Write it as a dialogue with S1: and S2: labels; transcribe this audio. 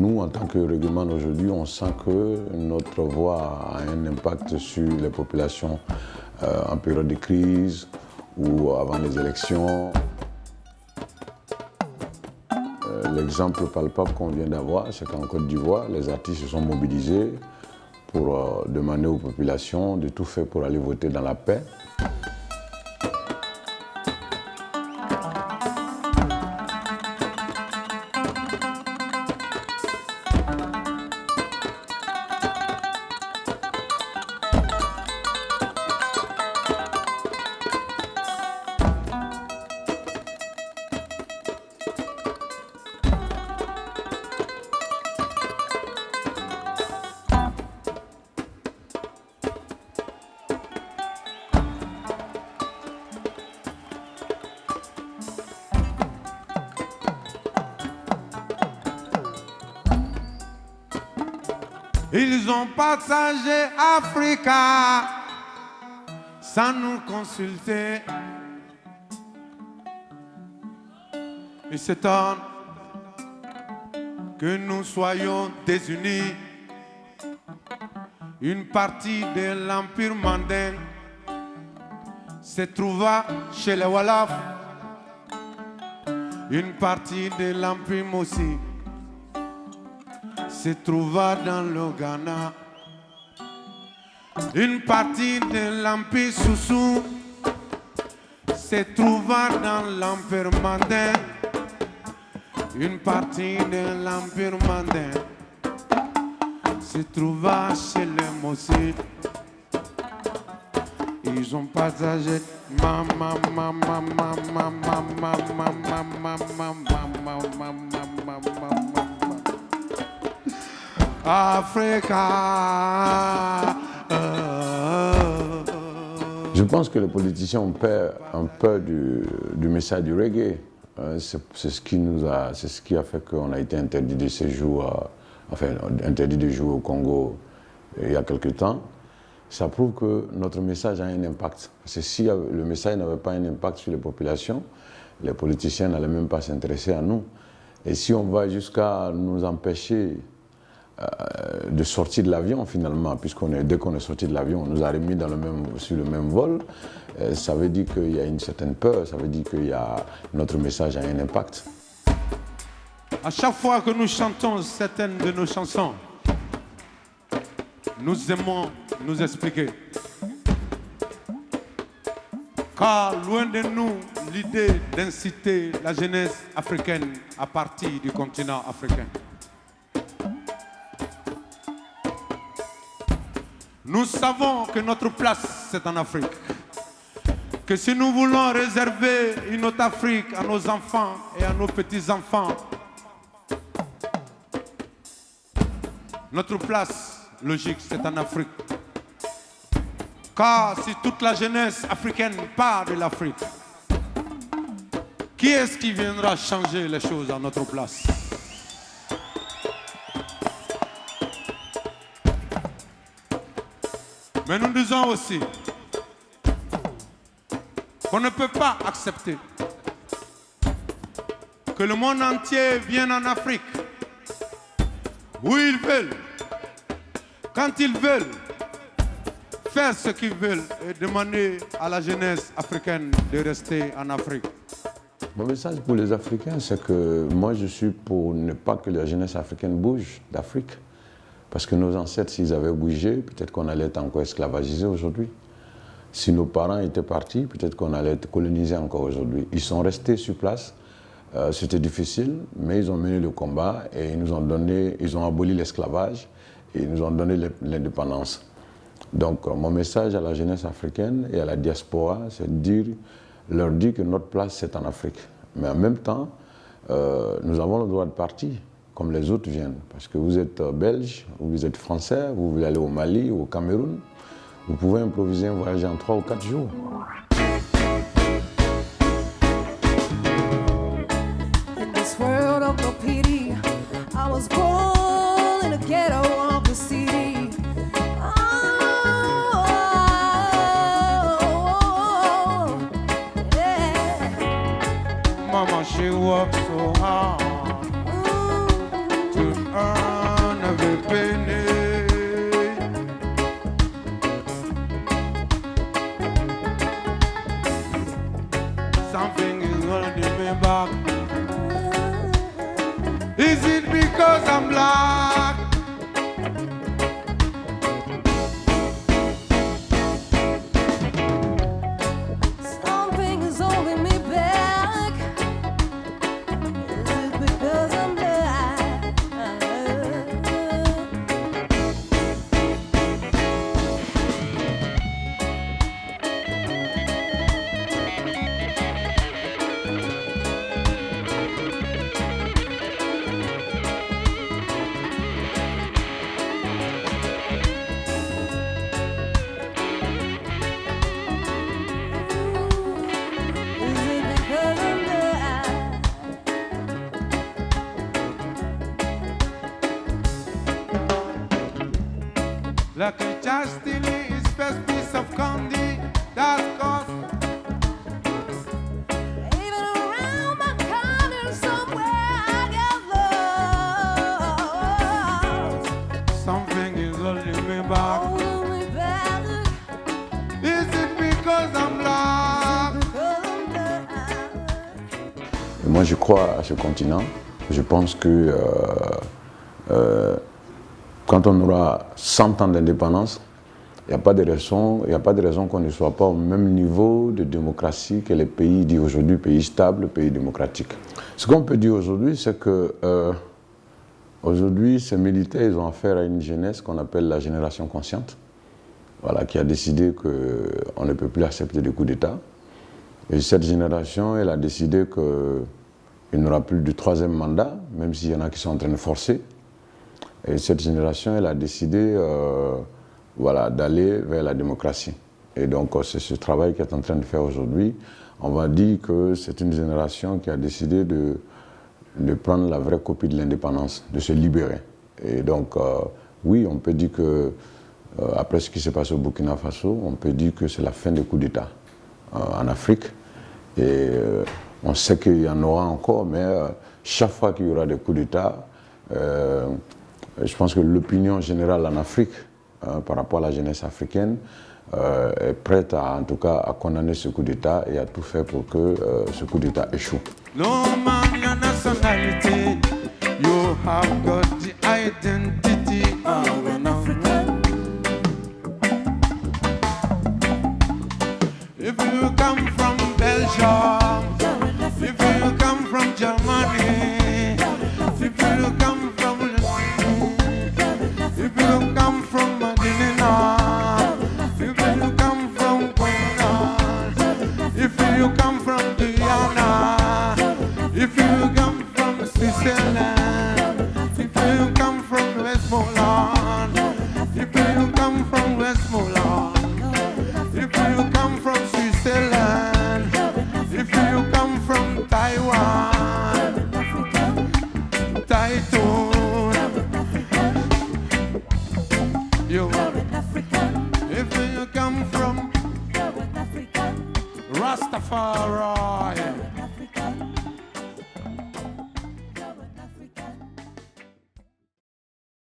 S1: nous, en tant que réglement aujourd'hui, on sent que notre voix a un impact sur les populations en période de crise ou avant les élections. L'exemple palpable qu'on vient d'avoir, c'est qu'en Côte d'Ivoire, les artistes se sont mobilisés pour demander aux populations de tout faire pour aller voter dans la paix.
S2: Ils ont partagé Africa sans nous consulter. Ils s'étonnent que nous soyons désunis. Une partie de l'Empire mandin se trouva chez les Wolofs. Une partie de l'Empire Mossi se trouva dans le Ghana. Une partie de l'Empire Soussou se trouva dans l'Empire Mandin. Une partie de l'Empire Mandin se trouva chez les Mossi. Ils ont partagé Africa.
S1: Je pense que les politiciens ont peur un peu du message du reggae. C'est ce qui a fait qu'on a été interdit de séjour, interdit de jouer au Congo il y a quelque temps. Ça prouve que notre message a un impact. Parce que si le message n'avait pas un impact sur les populations, les politiciens n'allaient même pas s'intéresser à nous. Et si on va jusqu'à nous empêcher de sortir de l'avion finalement, dès qu'on est sorti de l'avion, on nous a remis sur le même vol, ça veut dire qu'il y a une certaine peur, ça veut dire que notre message a un impact.
S2: À chaque fois que nous chantons certaines de nos chansons, nous aimons nous expliquer. Car loin de nous l'idée d'inciter la jeunesse africaine à partir du continent africain. Nous savons que notre place, c'est en Afrique. Que si nous voulons réserver une autre Afrique à nos enfants et à nos petits-enfants, notre place logique, c'est en Afrique. Car si toute la jeunesse africaine part de l'Afrique, qui est-ce qui viendra changer les choses à notre place? Mais nous disons aussi qu'on ne peut pas accepter que le monde entier vienne en Afrique où ils veulent, quand ils veulent, faire ce qu'ils veulent et demander à la jeunesse africaine de rester en Afrique.
S1: Mon message pour les Africains, c'est que moi je suis pour ne pas que la jeunesse africaine bouge d'Afrique. Parce que nos ancêtres, s'ils avaient bougé, peut-être qu'on allait être encore esclavagisés aujourd'hui. Si nos parents étaient partis, peut-être qu'on allait être colonisés encore aujourd'hui. Ils sont restés sur place. C'était difficile, mais ils ont mené le combat et ils ont aboli l'esclavage et ils nous ont donné l'indépendance. Donc mon message à la jeunesse africaine et à la diaspora, c'est de leur dire que notre place, c'est en Afrique. Mais en même temps, nous avons le droit de partir, comme les autres viennent. Parce que vous êtes belge, ou vous êtes français, vous voulez aller au Mali ou au Cameroun, vous pouvez improviser un voyage en 3 ou 4 jours.
S3: In this world of no pity, I was born in a ghetto of the city. Oh, yeah.
S2: Mama, she worked so hard to earn Lucky Chastity is first piece of candy. That's cost.
S3: Even around my corner somewhere I get lost.
S2: Something is holding me back.
S3: Holding me back.
S2: Is it because I'm black?
S1: Et moi, je crois à ce continent. Je pense que quand on aura 100 ans d'indépendance, il n'y a pas de raison qu'on ne soit pas au même niveau de démocratie que les pays dits aujourd'hui, pays stables, pays démocratiques. Ce qu'on peut dire aujourd'hui, c'est que aujourd'hui, ces militaires, ils ont affaire à une jeunesse qu'on appelle la génération consciente, voilà, qui a décidé qu'on ne peut plus accepter des coups d'État. Et cette génération, elle a décidé qu'il n'y aura plus de troisième mandat, même s'il y en a qui sont en train de forcer. Et cette génération, elle a décidé voilà, d'aller vers la démocratie. Et donc, c'est ce travail qu'elle est en train de faire aujourd'hui. On va dire que c'est une génération qui a décidé de prendre la vraie copie de l'indépendance, de se libérer. Et donc, oui, on peut dire que, après ce qui s'est passé au Burkina Faso, on peut dire que c'est la fin des coups d'État en Afrique. Et on sait qu'il y en aura encore, mais chaque fois qu'il y aura des coups d'État, je pense que l'opinion générale en Afrique, par rapport à la jeunesse africaine, est prête en tout cas à condamner ce coup d'État et à tout faire pour que ce coup d'État échoue.
S2: No man your nationality, you have got the identity of an African. If you come from Belgium, if you come from Germany, if you come from if you come from Medina, if you come from Queen, if you come from Guyana, if you come from Switzerland, if you come from Westmoreland, if you come from Westmoreland, if you come from Switzerland, if you come from Taiwan, Taiwan, if you come from Rastafari.